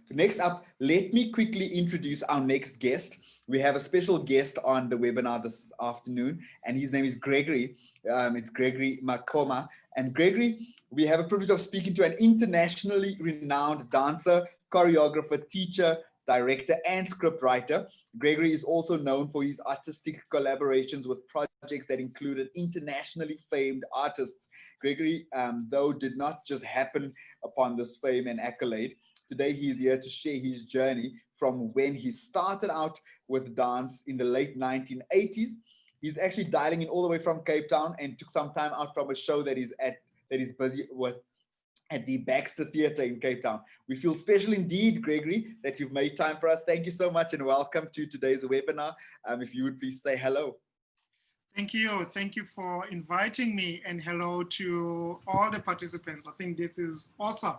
Next up, let me quickly introduce our next guest. We have a special guest on the webinar this afternoon, and his name is Gregory. It's Gregory Maqoma. And Gregory, we have a privilege of speaking to an internationally renowned dancer, choreographer, teacher, director, and scriptwriter. Gregory is also known for his artistic collaborations with projects that included internationally famed artists. Gregory, though, did not just happen upon this fame and accolade. Today, he's here to share his journey from when he started out with dance in the late 1980s. He's actually dialing in all the way from Cape Town and took some time out from a show that he's busy with at the Baxter Theatre in Cape Town. We feel special indeed, Gregory, that you've made time for us. Thank you so much and welcome to today's webinar. If you would please say hello. Thank you. Thank you for inviting me, and hello to all the participants. I think this is awesome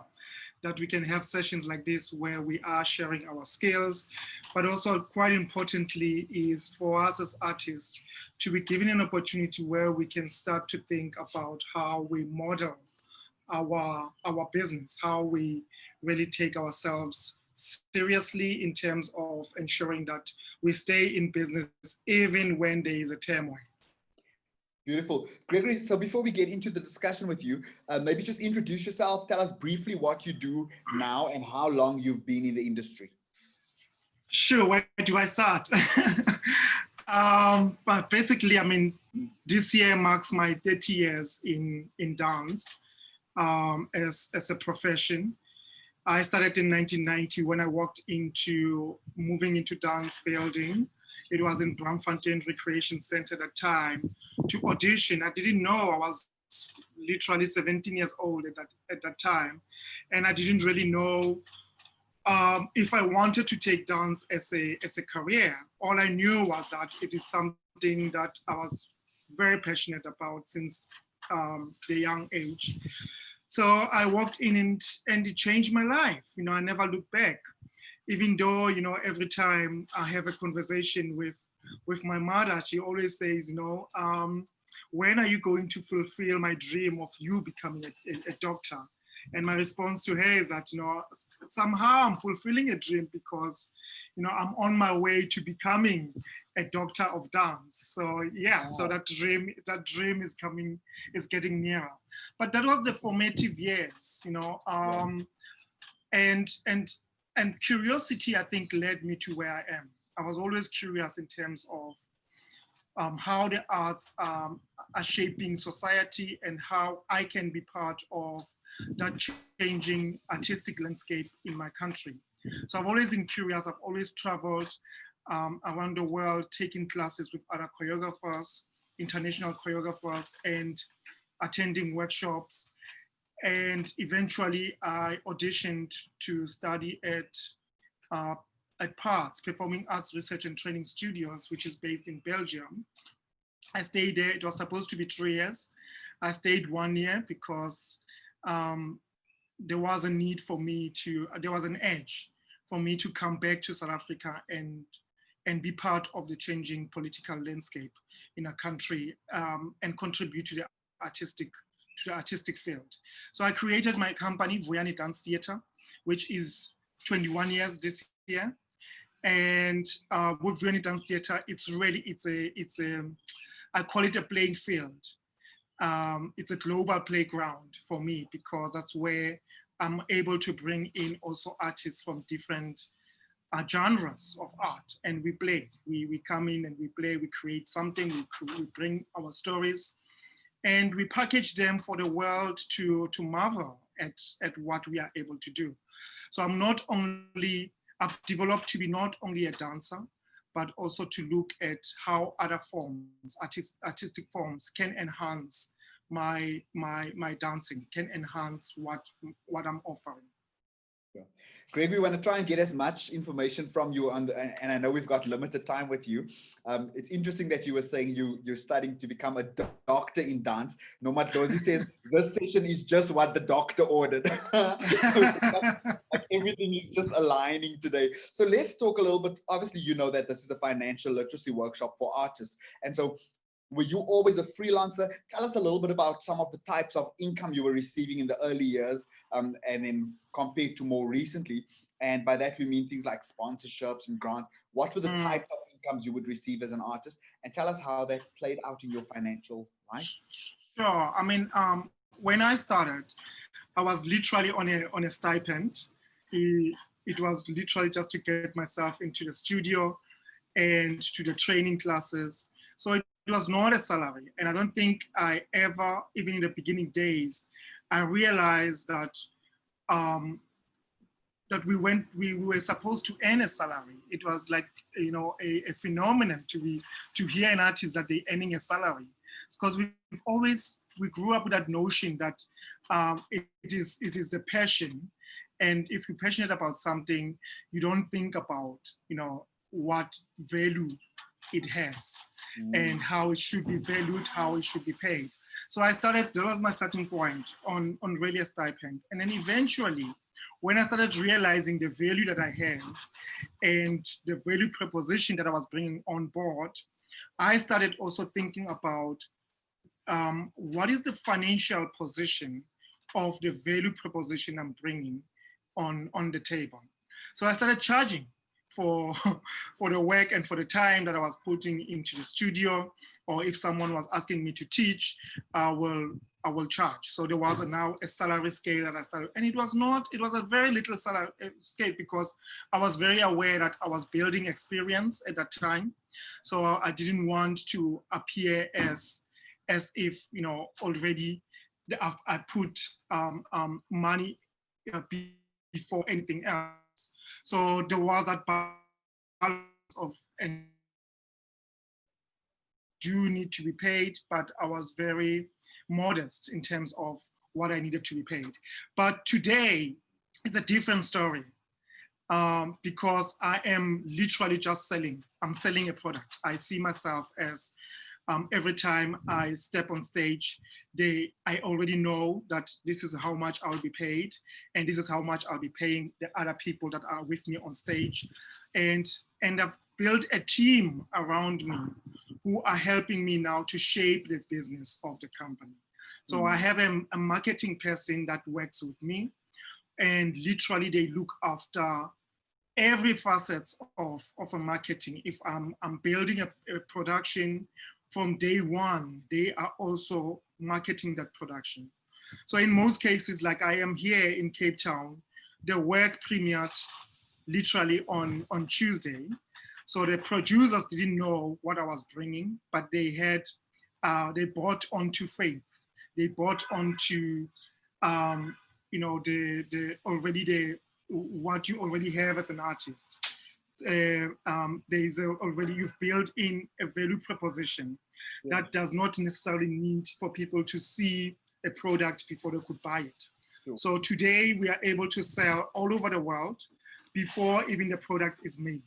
that we can have sessions like this where we are sharing our skills, but also quite importantly is for us as artists to be given an opportunity where we can start to think about how we model our business, how we really take ourselves seriously in terms of ensuring that we stay in business even when there is a turmoil. Beautiful. Gregory, so before we get into the discussion with you, maybe just introduce yourself, tell us briefly what you do now and how long you've been in the industry. Sure, where do I start? But basically, I mean, this year marks my 30 years in dance as a profession. I started in 1990 when I moving into dance building. It was in Bloemfontein Recreation Center at that time to audition. I didn't know, I was literally 17 years old at that time. And I didn't really know if I wanted to take dance as a career. All I knew was that it is something that I was very passionate about since the young age. So I walked in and it changed my life. You know, I never looked back. Even though, you know, every time I have a conversation with my mother, she always says, you know, when are you going to fulfill my dream of you becoming a doctor? And my response to her is that, you know, somehow I'm fulfilling a dream because, you know, I'm on my way to becoming a doctor of dance. So yeah, wow. So that dream is getting nearer. But that was the formative years, you know, and curiosity, I think, led me to where I am. I was always curious in terms of how the arts are shaping society and how I can be part of that changing artistic landscape in my country. So I've always been curious. I've always traveled around the world, taking classes with other choreographers, international choreographers, and attending workshops. And eventually I auditioned to study at PARTS, Performing Arts Research and Training Studios, which is based in Belgium. I stayed there. It was supposed to be 3 years. I stayed 1 year because there was a need for me there was an edge for me to come back to South Africa and be part of the changing political landscape in a country and contribute to the artistic field. So I created my company, Vuyani Dance Theatre, which is 21 years this year. And with Vuyani Dance Theatre, I call it a playing field. It's a global playground for me because that's where I'm able to bring in also artists from different genres of art, and we play. We come in and we play, we create something, we bring our stories, and we package them for the world to marvel at what we are able to do. So I've developed to be not only a dancer, but also to look at how other forms, artistic forms, can enhance my dancing, can enhance what I'm offering. Yeah. Greg, we want to try and get as much information from you and I know we've got limited time with you. It's interesting that you were saying you're studying to become a doctor in dance. Nomadlozi says this session is just what the doctor ordered. Like everything is just aligning today. So let's talk a little bit. Obviously, you know that this is a financial literacy workshop for artists. And so were you always a freelancer? Tell us a little bit about some of the types of income you were receiving in the early years and then compared to more recently. And by that, we mean things like sponsorships and grants. What were the types of incomes you would receive as an artist? And tell us how that played out in your financial life. Sure. I mean, when I started, I was literally on a stipend. It was literally just to get myself into the studio and to the training classes. So it was not a salary. And I don't think I ever, even in the beginning days, I realized that we were supposed to earn a salary. It was like, you know, a phenomenon to hear an artist that they're earning a salary. Because we grew up with that notion that it is the passion. And if you're passionate about something, you don't think about, you know, what value it has and how it should be valued, how it should be paid. So that was my starting point on really a stipend. And then eventually, when I started realizing the value that I have and the value proposition that I was bringing on board, I started also thinking about what is the financial position of the value proposition I'm bringing on the table. So I started charging for for the work and for the time that I was putting into the studio, or if someone was asking me to teach, I will charge. So there was now a salary scale that I started, and it was a very little salary scale because I was very aware that I was building experience at that time. So I didn't want to appear as if, you know, already I put money before anything else. So there was that balance of, and do need to be paid, but I was very modest in terms of what I needed to be paid. But today, it's a different story because I am literally just selling. I'm selling a product. I see myself as every time I step on stage, I already know that this is how much I'll be paid, and this is how much I'll be paying the other people that are with me on stage. And I've built a team around me who are helping me now to shape the business of the company. So I have a marketing person that works with me, and literally they look after every facet of a marketing. If I'm building a production, from day one, they are also marketing that production. So in most cases, like I am here in Cape Town, the work premiered literally on Tuesday. So the producers didn't know what I was bringing, but they bought onto faith. They bought onto, you know, what you already have as an artist. You've built in a value proposition that does not necessarily need for people to see a product before they could buy it. Sure. So today we are able to sell all over the world before even the product is made.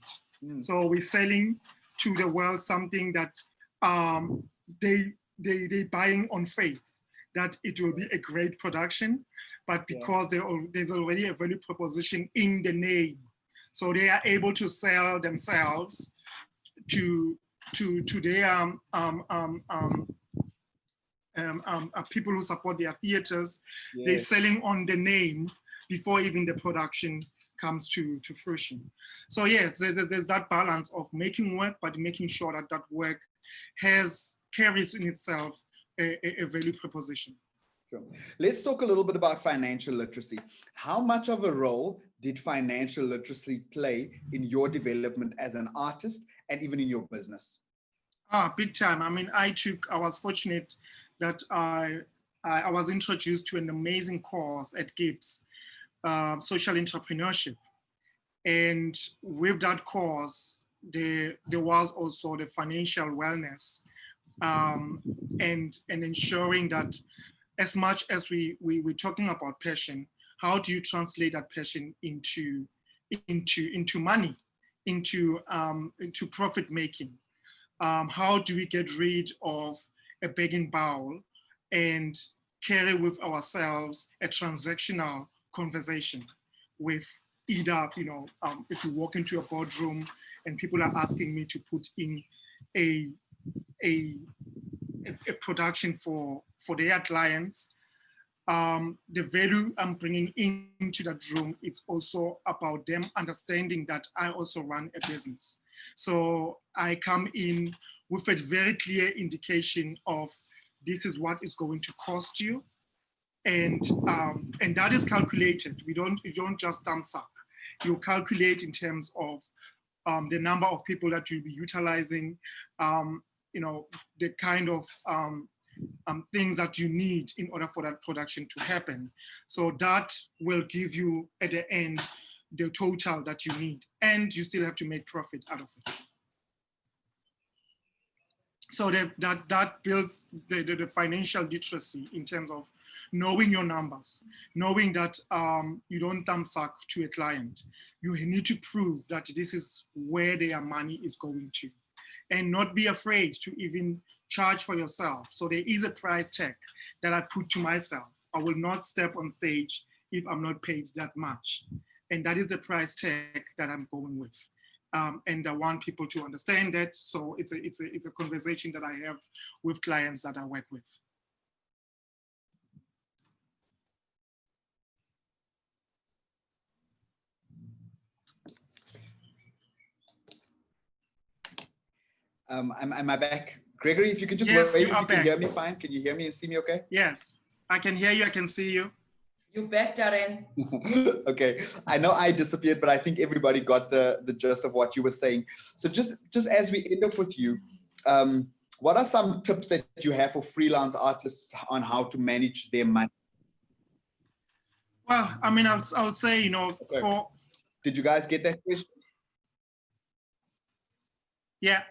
So we're selling to the world something that they buying on faith that it will be a great production, but because there's already a value proposition in the name, so they are able to sell themselves to their people who support their theaters. Yes. They're selling on the name before even the production comes to fruition. So yes, there's that balance of making work, but making sure that that work carries in itself a value proposition. Sure. Let's talk a little bit about financial literacy. How much of a role did financial literacy play in your development as an artist and even in your business? Big time. I mean, I was fortunate that I was introduced to an amazing course at Gibbs, social entrepreneurship. And with that course, there was also the financial wellness and ensuring that as much as we're talking about passion, how do you translate that passion into money, into profit making? How do we get rid of a begging bowl and carry with ourselves a transactional conversation with either, you know, if you walk into a boardroom and people are asking me to put in a production for their clients, the value I'm bringing into that room, it's also about them understanding that I also run a business. So I come in with a very clear indication of this is what it's going to cost you. And that is calculated. You don't just thumb suck. You calculate in terms of the number of people that you'll be utilizing, the kind of things that you need in order for that production to happen. So that will give you at the end the total that you need, and you still have to make profit out of it. So that builds the financial literacy in terms of knowing your numbers, knowing that you don't thumb suck to a client. You need to prove that this is where their money is going to, and not be afraid to even charge for yourself. So there is a price tag that I put to myself. I will not step on stage if I'm not paid that much. And that is the price tag that I'm going with. And I want people to understand that. So it's a conversation that I have with clients that I work with. Am I back? Gregory, if you can just yes, wave, you if are you back. can hear me fine. Can you hear me and see me okay? Yes, I can hear you, I can see you. You back, Darren. Okay, I know I disappeared, but I think everybody got the gist of what you were saying. So just as we end up with you, what are some tips that you have for freelance artists on how to manage their money? Well, I mean, I'll say, Okay. Did you guys get that question? Yeah.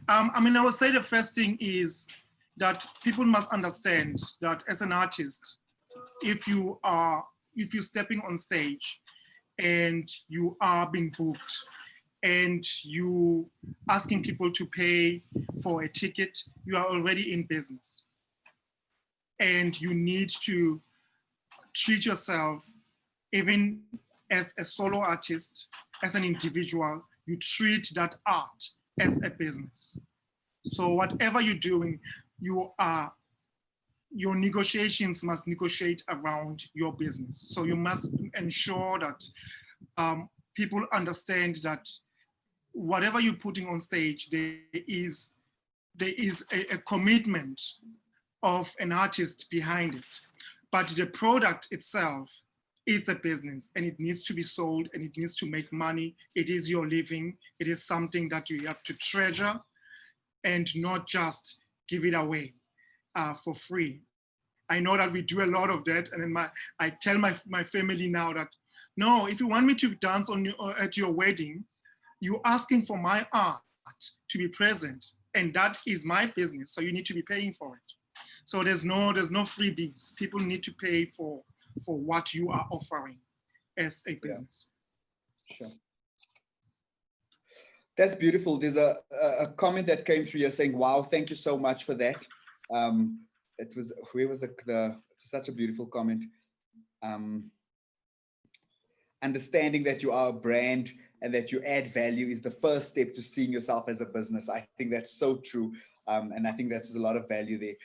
I mean, I would say the first thing is that people must understand that as an artist, if you're stepping on stage and you are being booked and you asking people to pay for a ticket, you are already in business. And you need to treat yourself, even as a solo artist, as an individual, you treat that art as a business. So whatever you're doing, your negotiations must negotiate around your business. So you must ensure that people understand that whatever you're putting on stage, there is a commitment of an artist behind it. But the product itself, it's a business and it needs to be sold and it needs to make money. It is your living. It is something that you have to treasure and not just give it away for free. I know that we do a lot of that. And then I tell my family now that, no, if you want me to dance at your wedding, you're asking for my art to be present. And that is my business. So you need to be paying for it. So there's no freebies. People need to pay for what you are offering as a business. Yeah. Sure. That's beautiful. There's a comment that came through here saying, wow, thank you so much for that. It was, where was it's such a beautiful comment. Understanding that you are a brand and that you add value is the first step to seeing yourself as a business. I think that's so true. And I think that's a lot of value there.